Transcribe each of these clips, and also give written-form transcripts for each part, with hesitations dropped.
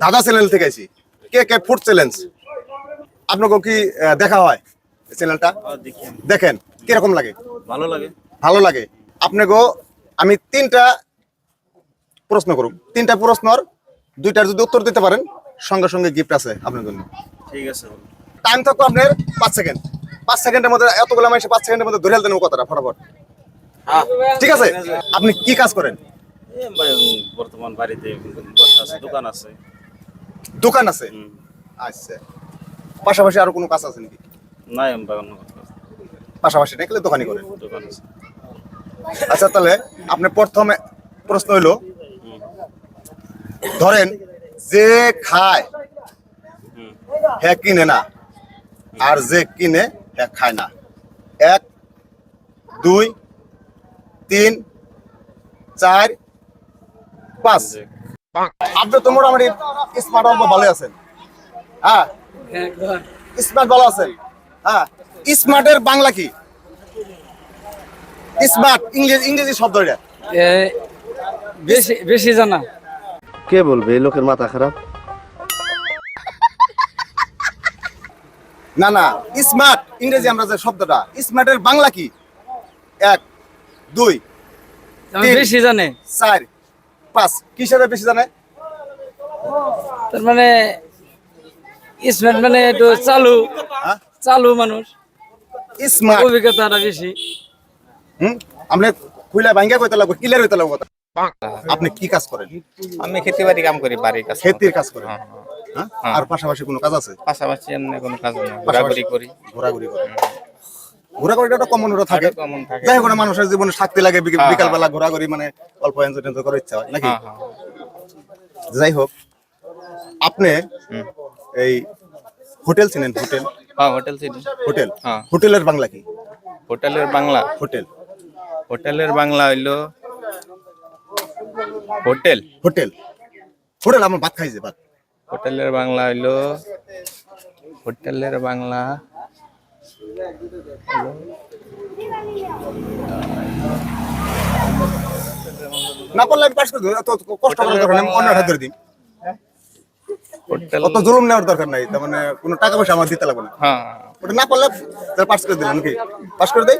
দাদা চ্যানেল থেকে আইছি। কে কে ফুড চ্যালেঞ্জ আপনাকে কি দেখা হয় চ্যানেলটা? দেখেন কিরকম লাগে? ভালো লাগে। ভালো লাগে। আপনাকে আমি তিনটা প্রশ্ন করব, তিনটা প্রশ্নর দুইটার যদি উত্তর দিতে পারেন সঙ্গে সঙ্গে গিফট আছে আপনার জন্য। ঠিক আছে। টাইম থাকবে আপনার 5 সেকেন্ড। 5 সেকেন্ডের মধ্যে এতগুলো মানুষ 5 সেকেন্ডের মধ্যে ধরে দেন কথাটা ফটাফট। ঠিক আছে? আপনি কি কাজ করেন? বর্তমান বাড়িতে বসে আছে, দোকান আছে। দোকান আছে। আচ্ছা, পাশাপাশি আরো কোনো কাজ আছে নাকি? নাই, আমি বাগান পাশাপাশি নাকি দোকানই করেন? দোকান আছে। আচ্ছা, তাহলে আপনি প্রথমে প্রশ্ন হইলো, ধরেন যে খায় হ্যাঁ কিনে না, আর যে কিনে হ্যাঁ খায় না। 1 2 3 4 5। আপনি তো মোটামুটি স্মার্ট অল্প ভালো আছেন। হ্যাঁ, স্মার্ট ভালো আছেন। হ্যাঁ, স্মার্টের বাংলা কি? স্মার্ট ইংরেজি শব্দ এটা। বেশি বেশি জানা। কে বলবে এই লোকের মাথা খারাপ? না না, স্মার্ট ইংরেজি আমরা যে শব্দটা, স্মার্টের বাংলা কি? 1 2 3 বেশি জানে 4 5। কিসের বেশি জানে? তার মানে স্মার্ট মানে একটু চালু, হ্যাঁ, চালু মানুষ, স্মার্ট। অভিজ্ঞতাটা বেশি। আপনি খুইলা ভাঙ্গা কইতে লাগবে, ক্লিয়ার হইতে লাগবে কথা। আপনি কি কাজ করেন? আমি খেতে বাড়ি কাম করি, বাড়ির কাছে। খেতির কাজ করেন? হ্যাঁ, আর পাশাপাশি কোনো কাজ আছে? পাশাপাশি এমনি কোনো কাজ নেই, ঘোরাঘুরি করি। ঘোরাঘুরি করেন? ঘোরাঘুরিটা একটা কমন ওটা থাকে। কমন থাকে। যাই হোক, মানুষের জীবনে শান্তি লাগে, বিকাল বেলা ঘোরাঘুরি মানে অল্প এনজয় করার ইচ্ছা হয় নাকি? যাই হোক, আপনি এই হোটেল চিনেন? হোটেল? হ্যাঁ, হোটেল চিনি। হোটেল, হ্যাঁ। হোটেলের বাংলা কি? হোটেলের বাংলা? হোটেল, হোটেলের বাংলা হইলো হোটেল। হোটেল, হোটেল আমার ভাত খাইছে ভাত। হোটেলের বাংলা হইলো, হোটেলের বাংলা না পারলে আমি পাস করে দেবো, এত কষ্ট করার দরকার নেই, অন্য হাতে ধরে দিন। হোটেল। অত জুলুম নেওয়ার দরকার নাই, তার মানে কোনো টাকা পয়সা আমার দিতে লাগবে না। হ্যাঁ, ওটা না পারলে তাহলে পাস করে দিলাম কি? পাস করে দেই।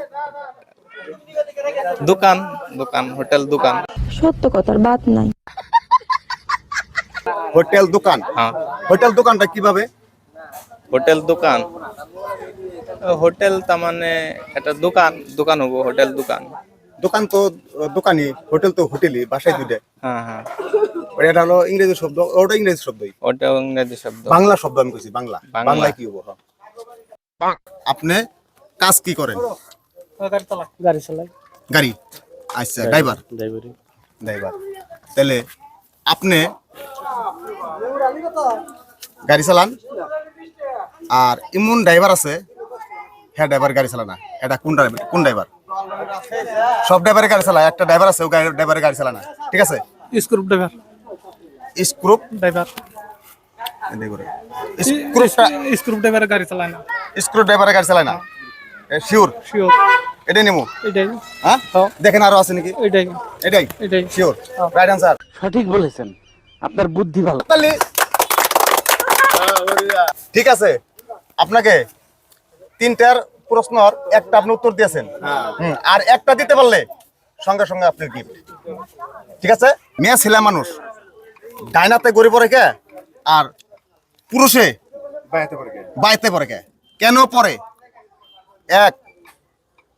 দোকান। দোকান, হোটেল দোকান। সত্য কথার বাদ নাই। হোটেল দোকান। হ্যাঁ, হোটেল দোকানটা কিভাবে? হোটেল দোকান, হোটেল তার মানে একটা দোকান, দোকান হবো হোটেল দোকান। দোকান তো দোকানি, হোটেল তো হোটেলই, বাসায় দুইটা। হ্যাঁ হ্যাঁ, এটা হলো ইংরেজি শব্দ, ওটা ইংরেজি শব্দই। ওটাও ইংরেজি শব্দ। বাংলা শব্দ আমি কইছি, বাংলা। বাংলা। বাংলায় কি হবো? আপনি কাজ কি করেন? গাড়ি চালাই। গাড়ি। আচ্ছা, ড্রাইভার। ড্রাইভার। তাহলে আপনি গাড়ি চালান, আর এমন ড্রাইভার আছে হ্যাঁ ড্রাইভার গাড়ি চালায় না। এটা কোন ড্রাইভার? কোন ড্রাইভার? সব ড্রাইভারে গাড়ি চালায়, একটা ড্রাইভার আছে ও ড্রাইভারে গাড়ি চালায় না। ঠিক আছে? Screw driver. Screw driver. Screw driver গাড়ি চালায় না। স্ক্রু ড্রাইভারে গাড়ি চালায় না। শিওর? শিওর। এটাই নেবো। এটাই। হ্যাঁ, দেখেন আরো আছে নাকি? এটাই। এটাই এটাই। শিওর? Right answer. সঠিক বলেছেন, আপনার বুদ্ধি ভালো। ঠিক আছে, আপনাকে তিনটার প্রশ্নর একটা আপনি উত্তর দিয়েছেন, আর একটা দিতে পারলে সঙ্গে সঙ্গে আপনার গিফট। ঠিক আছে? মেয়ে ছেলে মানুষ ডাইনাতে গড়ি পড়ে কে, আর পুরুষে বাইতে পড়ে কে? কেন পড়ে? 1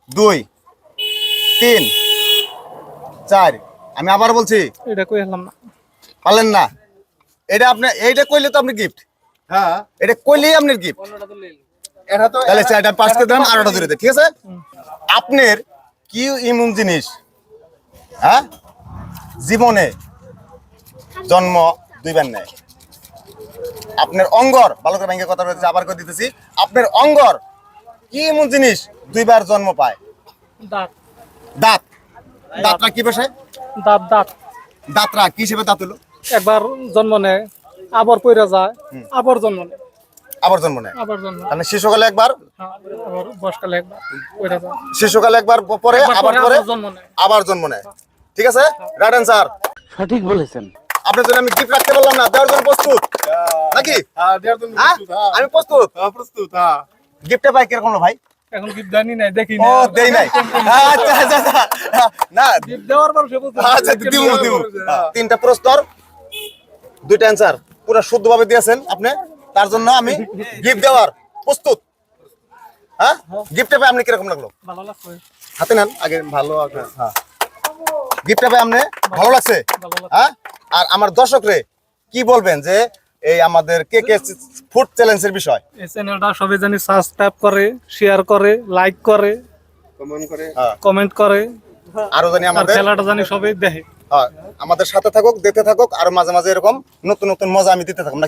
2 3 4। আমি আবার বলছি, এটা কই হলাম না। পারলেন না? এটা আপনি এইটা কইলে তো আপনি গিফট। হ্যাঁ, এটা কইলেই আপনার গিফট। তাহলে চারটা পাস করে দিলাম, আরোটা ধরে দেয়। ঠিক আছে? আপনার কি এমন জিনিস হ্যাঁ জীবনে জন্ম দুইবার নেয়? আপনার অঙ্গর, ভালো করে ব্যাংকে কথা বলতেছি, আবার করে দিতেছি, আপনার অঙ্গর কি এমন জিনিস দুইবার জন্ম পায়? দাঁত। দাঁত। দাঁতরা কি পেশায়? দাঁত। দাঁত দাঁতরা কি হিসেবে দাঁত হলো? একবার জন্ম নেয়, আবার পইরা যায়, আবার জন্ম নেয়, আবার জন্ম নেয়। আবার জন্ম নেয়। মানে শিশুকালে একবার, আবার বয়সকালে একবার পইরা যায়। শিশুকালে একবার পরে, আবার পরে জন্ম নেয়। আবার জন্ম নেয়। ঠিক আছে? Right answer. সঠিক বলেছেন। আপনার জন্য আমি গিফট রাখতে বললাম না, দেওয়ার জন্য প্রস্তুত। নাকি হ্যাঁ? আমি প্রস্তুত গিফটে পাই কিরকম হলো ভাই? এখন গিফট জানি নাই দেখি ও দেই নাই আচ্ছা আচ্ছা আচ্ছা। না গিফট দেওয়ার পর সে বলছে আচ্ছা দিব দিব তিনটা প্রশ্নর দুইটা অ্যান্সার পুরো শুদ্ধভাবে দিয়েছেন আপনি, তার জন্য আমি গিফট দেওয়ার প্রস্তুত। হ্যাঁ গিফটে পাই আপনি কিরকম লাগলো? ভালো লাগছে। হাতে নেন আগে ভালো আছে হ্যাঁ গিফটে পাই আপনি ভালো লাগছে ভালো লাগছে। হ্যাঁ আর আমার দর্শকরে কি বলবেন যে এই আমাদের কে কে ফুড চ্যালেঞ্জের বিষয়? এই চ্যানেলটা সবাই জানি সাবস্ক্রাইব করে, শেয়ার করে, লাইক করে, হ্যাঁ, কমেন্ট করে, আরো জানি আর আমাদের খেলাটা জানি সবাই দেখে। আমাদের সাথে থাকুক, দেখতে থাকুক, আর মাঝে মাঝে এরকম নতুন নতুন মজা আমি দিতে থাকুন নাকি?